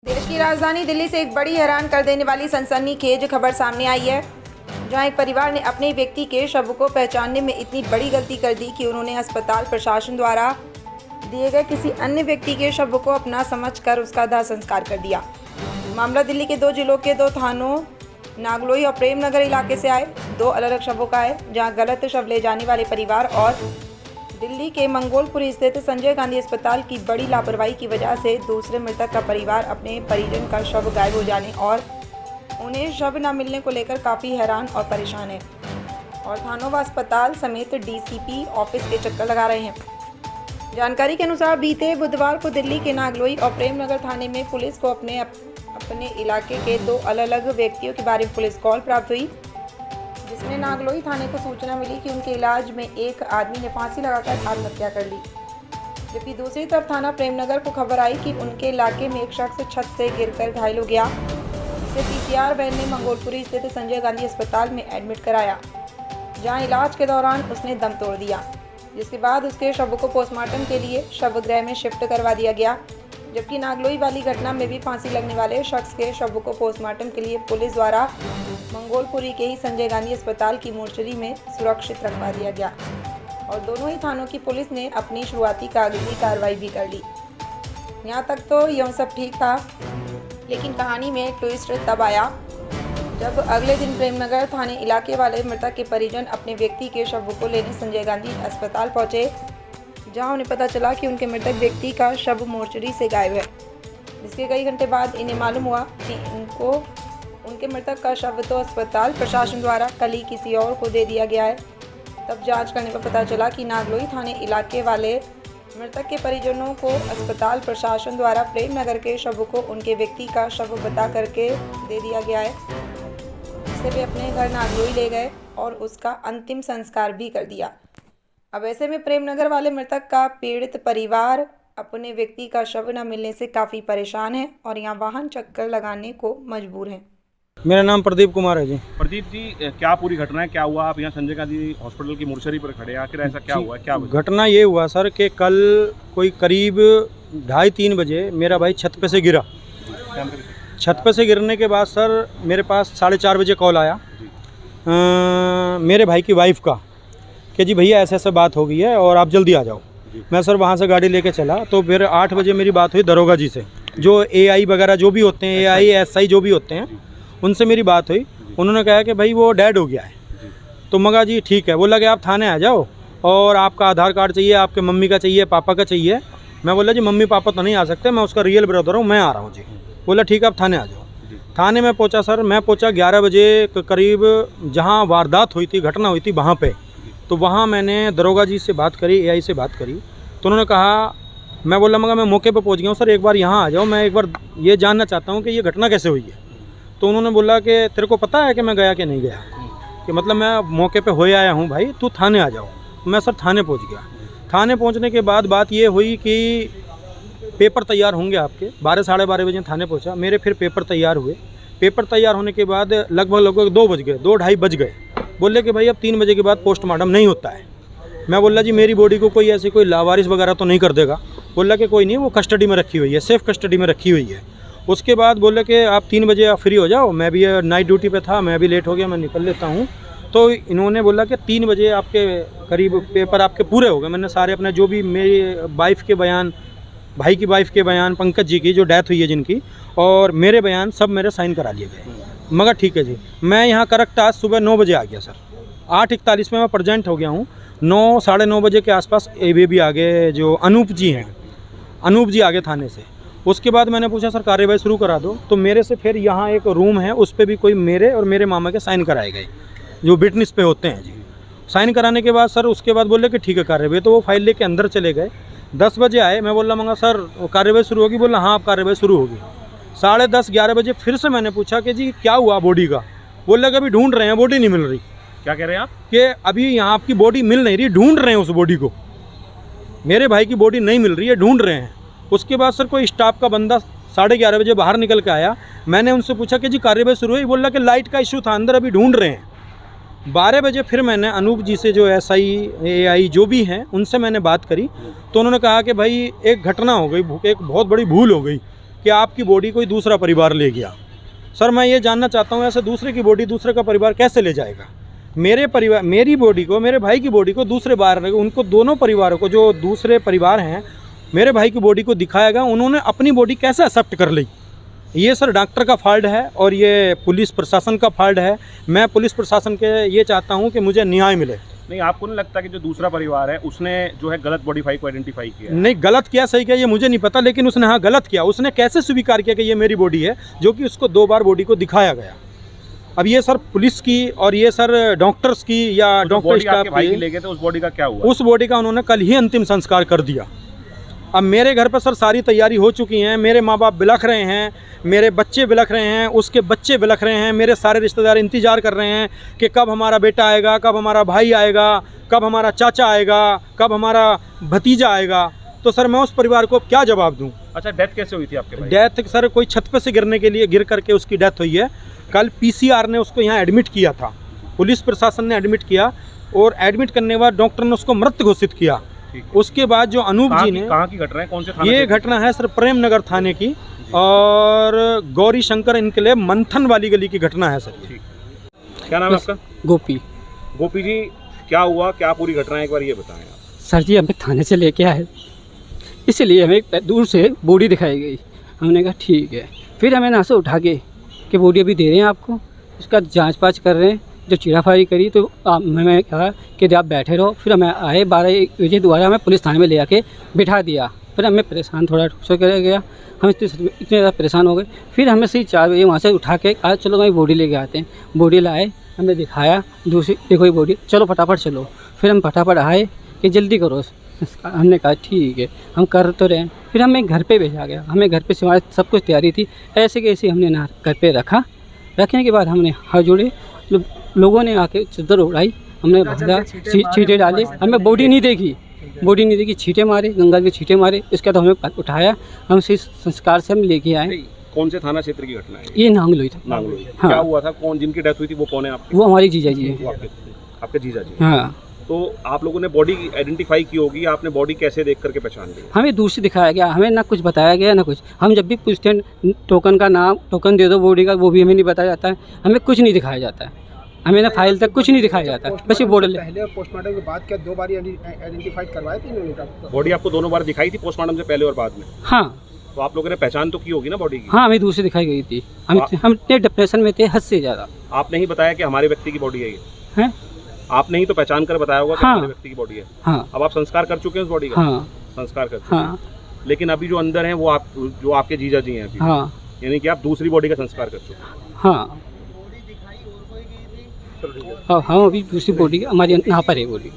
देश की राजधानी दिल्ली से एक बड़ी हैरान कर देने वाली सनसनीखेज खबर सामने आई है, जहां एक परिवार ने अपने व्यक्ति के शव को पहचानने में इतनी बड़ी गलती कर दी कि उन्होंने अस्पताल प्रशासन द्वारा दिए गए किसी अन्य व्यक्ति के शव को अपना समझकर उसका दाह संस्कार कर दिया। मामला दिल्ली के 2 जिलों के 2 थानों नागलोई और प्रेम नगर इलाके से आए 2 अलग अलग शवों का है, जहां गलत शव ले जाने वाले परिवार और दिल्ली के मंगोलपुरी स्थित संजय गांधी अस्पताल की बड़ी लापरवाही की वजह से दूसरे मृतक का परिवार अपने परिजन का शव गायब हो जाने और उन्हें शव न मिलने को लेकर काफ़ी हैरान और परेशान है और थानों व अस्पताल समेत डीसीपी ऑफिस के चक्कर लगा रहे हैं। जानकारी के अनुसार बीते बुधवार को दिल्ली के नागलोई और प्रेम नगर थाने में पुलिस को अपने इलाके के 2 अलग अलग व्यक्तियों के बारे में पुलिस कॉल प्राप्त हुई, जिसमें नागलोई थाने को सूचना मिली कि उनके इलाज में एक आदमी ने फांसी लगाकर आत्महत्या कर ली, जबकि दूसरी तरफ थाना प्रेमनगर को खबर आई कि उनके इलाके में एक शख्स छत से गिरकर घायल हो गया, जिसे पीसीआर वैन ने मंगोलपुरी स्थित संजय गांधी अस्पताल में एडमिट कराया, जहां इलाज के दौरान उसने दम तोड़ दिया, जिसके बाद उसके शव को पोस्टमार्टम के लिए शवगृह में शिफ्ट करवा दिया गया। जबकि नागलोई वाली घटना में भी फांसी लगने वाले शख्स के शव को पोस्टमार्टम के लिए पुलिस द्वारा मंगोलपुरी के ही संजय गांधी अस्पताल की मोर्चरी में सुरक्षित रखवा दिया गया और दोनों ही थानों की पुलिस ने अपनी शुरुआती कागजी कार्रवाई भी कर ली। यहाँ तक तो यह सब ठीक था, लेकिन कहानी में ट्विस्ट तब आया जब अगले दिन प्रेमनगर थाने इलाके वाले मृतक के परिजन अपने व्यक्ति के शव को लेने संजय गांधी अस्पताल पहुंचे, जहां उन्हें पता चला कि उनके मृतक व्यक्ति का शव मोर्चरी से गायब है। जिसके कई घंटे बाद इन्हें मालूम हुआ कि उनके मृतक का शव तो अस्पताल प्रशासन द्वारा कल ही किसी और को दे दिया गया है। तब जांच करने पर पता चला कि नागलोई थाने इलाके वाले मृतक के परिजनों को अस्पताल प्रशासन द्वारा प्रेम नगर के शव को उनके व्यक्ति का शव बता करके दे दिया गया है, जिसे वे अपने घर नागलोई ले गए और उसका अंतिम संस्कार भी कर दिया। अब ऐसे में प्रेमनगर वाले मृतक का पीड़ित परिवार अपने व्यक्ति का शव न मिलने से काफ़ी परेशान है और यहाँ वाहन चक्कर लगाने को मजबूर हैं। मेरा नाम प्रदीप कुमार है जी। प्रदीप जी, क्या पूरी घटना है, क्या हुआ? आप यहाँ संजय गांधी हॉस्पिटल की मोर्चरी पर खड़े हैं, आखिर ऐसा क्या हुआ है? क्या घटना ये हुआ सर कि कल कोई करीब 2:30-3 बजे मेरा भाई छत पे से गिरा। छत पे से गिरने के बाद सर मेरे पास 4:30 बजे कॉल आया मेरे भाई की वाइफ का कि जी भैया ऐसे ऐसे बात हो गई है और आप जल्दी आ जाओ। मैं सर वहाँ से गाड़ी लेके चला, तो फिर 8 बजे मेरी बात हुई दरोगा जी से, जो एआई वगैरह जो भी होते हैं, एआई एसआई जो भी होते हैं, उनसे मेरी बात हुई। उन्होंने कहा कि भाई वो डेड हो गया है। तो मगा जी ठीक है। बोला कि आप थाने आ जाओ और आपका आधार कार्ड चाहिए, आपके मम्मी का चाहिए, पापा का चाहिए। मैं बोला जी मम्मी पापा तो नहीं आ सकते, मैं उसका रियल ब्रदर हूँ, मैं आ रहा हूँ जी। बोला ठीक है आप थाने आ जाओ। थाने में पहुँचा सर, मैं पहुँचा 11 बजे करीब, जहाँ वारदात हुई थी, घटना हुई थी वहाँ पर। तो वहाँ मैंने दरोगा जी से बात करी, एआई से बात करी, तो उन्होंने कहा, मैं बोला मगर मैं मौके पे पहुँच गया हूँ सर, एक बार यहाँ आ जाओ, मैं एक बार ये जानना चाहता हूँ कि ये घटना कैसे हुई है। तो उन्होंने बोला कि तेरे को पता है कि मैं गया कि नहीं गया, कि मतलब मैं मौके पे होए आया हूँ भाई, तू थाने आ जाओ। मैं सर थाने पहुँच गया। थाने पहुँचने के बाद बात ये हुई कि पेपर तैयार होंगे आपके। 12-12:30 बजे थाने पहुँचा, मेरे फिर पेपर तैयार हुए। पेपर तैयार होने के बाद लगभग 2 बज गए, 2-2:30 बज गए। बोले कि भाई अब 3 बजे के बाद पोस्टमार्टम नहीं होता है। मैं बोला जी मेरी बॉडी को कोई ऐसी कोई लावारिस वगैरह तो नहीं कर देगा? बोला कि कोई नहीं, वो कस्टडी में रखी हुई है, सेफ कस्टडी में रखी हुई है। उसके बाद बोले कि आप 3 बजे आप फ्री हो जाओ। मैं भी नाइट ड्यूटी पे था, मैं भी लेट हो गया, मैं निकल लेता हूँ। तो इन्होंने बोला कि 3 बजे आपके करीब पेपर आपके पूरे हो गए। मैंने सारे अपने जो भी मेरी वाइफ के बयान, भाई की वाइफ के बयान, पंकज जी की जो डेथ हुई है जिनकी, और मेरे बयान सब मेरे साइन करा लिए गए। मगर ठीक है जी, मैं यहाँ करेक्ट आज सुबह 9 बजे आ गया सर। 8:41 में मैं प्रेजेंट हो गया हूँ। 9 साढ़े 9 बजे के आसपास ये भी आ गए, जो अनूप जी हैं, अनूप जी आ गए थाने से। उसके बाद मैंने पूछा सर कार्यवाही शुरू करा दो। तो मेरे से फिर यहाँ एक रूम है, उस पर भी कोई मेरे और मेरे मामा के साइन कराए गए, जो विटनेस पे होते हैं जी। साइन कराने के बाद सर उसके बाद बोले कि ठीक है कार्यवाही, तो वो फाइल लेके अंदर चले गए। 10 बजे आए, मैं बोला मंगा सर कार्यवाही शुरू होगी? बोला हाँ अब कार्यवाही शुरू होगी। 10:30-11 बजे फिर से मैंने पूछा कि जी क्या हुआ बॉडी का? बोले कि अभी ढूंढ रहे हैं, बॉडी नहीं मिल रही। क्या कह रहे हैं आप? कि अभी यहाँ आपकी बॉडी मिल नहीं रही, ढूंढ रहे हैं उस बॉडी को। मेरे भाई की बॉडी नहीं मिल रही है, ढूंढ रहे हैं। उसके बाद सर कोई स्टाफ का बंदा 11:30 बजे बाहर निकल के आया। मैंने उनसे पूछा कि जी कार्यवाही शुरू हुई? बोला कि लाइट का इशू था अंदर, अभी ढूंढ रहे हैं। 12 बजे फिर मैंने अनूप जी से, जो एसआई एआई जो भी हैं, उनसे मैंने बात करी। तो उन्होंने कहा कि भाई एक घटना हो गई, एक बहुत बड़ी भूल हो गई। कि आपकी बॉडी कोई दूसरा परिवार ले गया। सर मैं ये जानना चाहता हूँ, ऐसे दूसरे की बॉडी दूसरे का परिवार कैसे ले जाएगा? मेरे परिवार, मेरी बॉडी को, मेरे भाई की बॉडी को दूसरे बाहर, उनको दोनों परिवारों को, जो दूसरे परिवार हैं, मेरे भाई की बॉडी को दिखाया गया, उन्होंने अपनी बॉडी कैसे एक्सेप्ट कर ली? ये सर डॉक्टर का फॉल्ट है और ये पुलिस प्रशासन का फॉल्ट है। मैं पुलिस प्रशासन के ये चाहता हूँ कि मुझे न्याय मिले। नहीं, आपको नहीं लगता कि जो दूसरा परिवार है उसने जो है गलत बॉडी को आइडेंटिफाई किया है? नहीं, गलत किया सही किया ये मुझे नहीं पता, लेकिन उसने हाँ गलत किया। उसने कैसे स्वीकार किया कि ये मेरी बॉडी है, जो कि उसको 2 बार बॉडी को दिखाया गया। अब ये सर पुलिस की और ये सर डॉक्टर्स की या डॉक्टर स्टाफ के भाई की ले गए थे, उस बॉडी का क्या हुआ? उस बॉडी का उन्होंने कल ही अंतिम संस्कार कर दिया। अब मेरे घर पर सर सारी तैयारी हो चुकी है, मेरे माँ बाप बिलख रहे हैं, मेरे बच्चे बिलख रहे हैं, उसके बच्चे बिलख रहे हैं, मेरे सारे रिश्तेदार इंतज़ार कर रहे हैं कि कब हमारा बेटा आएगा, कब हमारा भाई आएगा, कब हमारा चाचा आएगा, कब हमारा भतीजा आएगा। तो सर मैं उस परिवार को क्या जवाब दूं? अच्छा, डेथ कैसे हुई थी आपके भाई? डेथ सर कोई छत पे से गिरने के लिए गिर करके उसकी डेथ हुई है। कल पीसीआर ने उसको यहाँ एडमिट किया था, पुलिस प्रशासन ने एडमिट किया और एडमिट करने के बाद डॉक्टर ने उसको मृत घोषित किया। उसके बाद जो अनूप जी ने, कहाँ की घटना है, कौन से थाने? ये घटना है सर प्रेम नगर थाने की और गौरी शंकर इनकलेव मंथन वाली गली की घटना है सर। क्या नाम है आपका? गोपी। गोपी जी, क्या हुआ, क्या पूरी घटना है, एक बार ये बताएं आप। सर जी हमें थाने से लेके आए, इसलिए हमें दूर से बॉडी दिखाई गई। हमने कहा ठीक है, फिर हमें यहाँ से उठा के कि बॉडी अभी दे रहे हैं आपको, उसका जांच पाँच कर रहे हैं। जब चीराफारी करी तो मैंने कहा कि आप बैठे रहो। फिर हमें आए 12 बजे, दोबारा हमें पुलिस थाने में ले आके बिठा दिया। फिर हमें परेशान थोड़ा से कर गया, हम इतने ज़्यादा परेशान हो गए। फिर हमें से 4 बजे वहाँ से उठा के आज चलो भाई बॉडी लेके आते हैं। बॉडी लाए, हमें दिखाया, दूसरी देखो ये बॉडी, चलो फटाफट चलो। फिर हम फटाफट आए कि जल्दी करो। हमने कहा ठीक है, हम कर तो रहे हैं। फिर हमें घर पे भेजा गया, हमें घर पे से हमारी सब कुछ तैयारी थी। ऐसे कैसे हमने ना घर पे रखा, रखने के बाद हमने हाथ जोड़े, लोगों ने आके चादर उड़ाई, हमने बांधा, छींटे डाले। हमें बॉडी नहीं देखी, छींटे मारे, गंगा के छींटे मारे। इसके बाद हमें उठाया, हम इस संस्कार से हम लेके आए। कौन से थाना क्षेत्र की घटना है ये? नांगलोई था। नांगलोई। हाँ। क्या हुआ था, कौन जिनकी डेथ हुई थी वो कौन है आपके? वो हमारी जीजा जी है। आपके जीजा जी? हाँ। तो आप लोगों ने बॉडी आइडेंटिफाई की होगी, आपने बॉडी कैसे देख करके पहचान ली? हमें दूर से दिखाया गया, हमें ना कुछ बताया गया ना कुछ। हम जब भी पूछते हैं टोकन का नाम, टोकन दे दो बॉडी का, वो भी हमें नहीं बताया जाता है। हमें कुछ नहीं दिखाया जाता है, हमें ना फाइल तक कुछ नहीं दिखाया जाता है। बस ये बॉडी पहले और पोस्टमार्टम के बाद क्या 2 बार आइडेंटिफाई करवाए थे इन्होंने? बॉडी आपको दोनों बार दिखाई थी, पोस्टमार्टम से पहले और बाद में? हाँ। तो आप लोगों ने पहचान तो की होगी ना बॉडी की? हाँ, हमें दूर से दिखाई गई थी। हम इतने डिप्रेशन में थे, हद से ज़्यादा। आपने ही बताया कि हमारे व्यक्ति की बॉडी है ये? हैं? आपने ही तो पहचान कर बताया होगा कि हाँ। हमारे व्यक्ति की बॉडी है। हाँ। अब आप संस्कार कर चुके हैं उस बॉडी का? हाँ। संस्कार कर चुके हैं। हाँ। लेकिन अभी जो अंदर है वो जो आपके जीजा जी हैं अभी, हाँ, यानी कि आप दूसरी बॉडी का संस्कार कर चुके हैं। हाँ। हाँ, अभी दूसरी बॉडी हमारी यहाँ पर है बॉडी।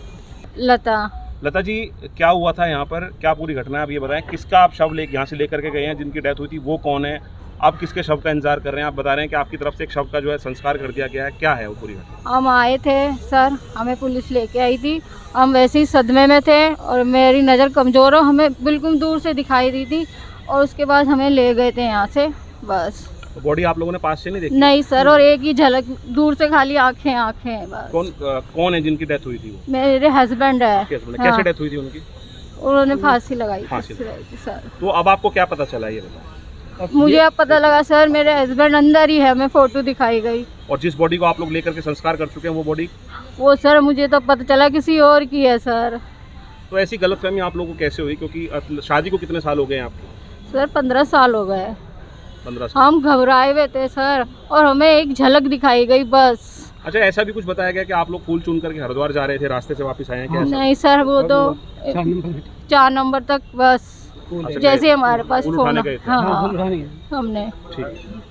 लता जी, क्या हुआ था यहाँ पर, क्या पूरी घटना है, आप ये बताएं। किसका आप शव यहाँ से लेकर के गए हैं, जिनकी डेथ हुई थी वो कौन है? आप किसके शव का इंतजार कर रहे हैं? आप बता रहे हैं कि आपकी तरफ से एक शव का जो है संस्कार कर दिया गया है, क्या है वो पूरी घटना? हम आए थे सर, हमें पुलिस लेके आई थी, हम वैसे ही सदमे में थे और मेरी नज़र कमज़ोर हो, हमें बिल्कुल दूर से दिखाई दी थी और उसके बाद हमें ले गए थे यहाँ से, बस। तो बॉडी आप लोगों ने पास से नहीं देखी? नहीं सर, और एक ही झलक दूर से, खाली आँखें बस। कौन है जिनकी डेथ हुई थी वो? मेरे हस्बैंड है। कैसे डेथ हुई थी उनकी? उन्होंने फांसी लगाई फांसी थी सर। तो अब आपको क्या पता चला ये बताओ? मुझे अब पता लगा सर, मेरे हस्बैंड अंदर ही है, हमें फ़ोटो दिखाई गई। और जिस बॉडी को आप लोग लेकर के संस्कार कर चुके हैं वो बॉडी? वो सर मुझे तो पता चला किसी और की है सर। तो ऐसी गलतफहमी आप लोगों को कैसे हुई, क्योंकि शादी को कितने साल हो गए हैं आपको? सर 15 साल हो गए। 15 साल। हम घबराए हुए थे सर और हमें एक झलक दिखाई गई बस। अच्छा, ऐसा भी कुछ बताया गया कि आप लोग फूल चुन करके हरिद्वार जा रहे थे, रास्ते से वापस आए हैं क्या? नहीं सर, वो तो 4 नंबर तक बस, जैसे हमारे पास फोन। हाँ, हमने ठीक।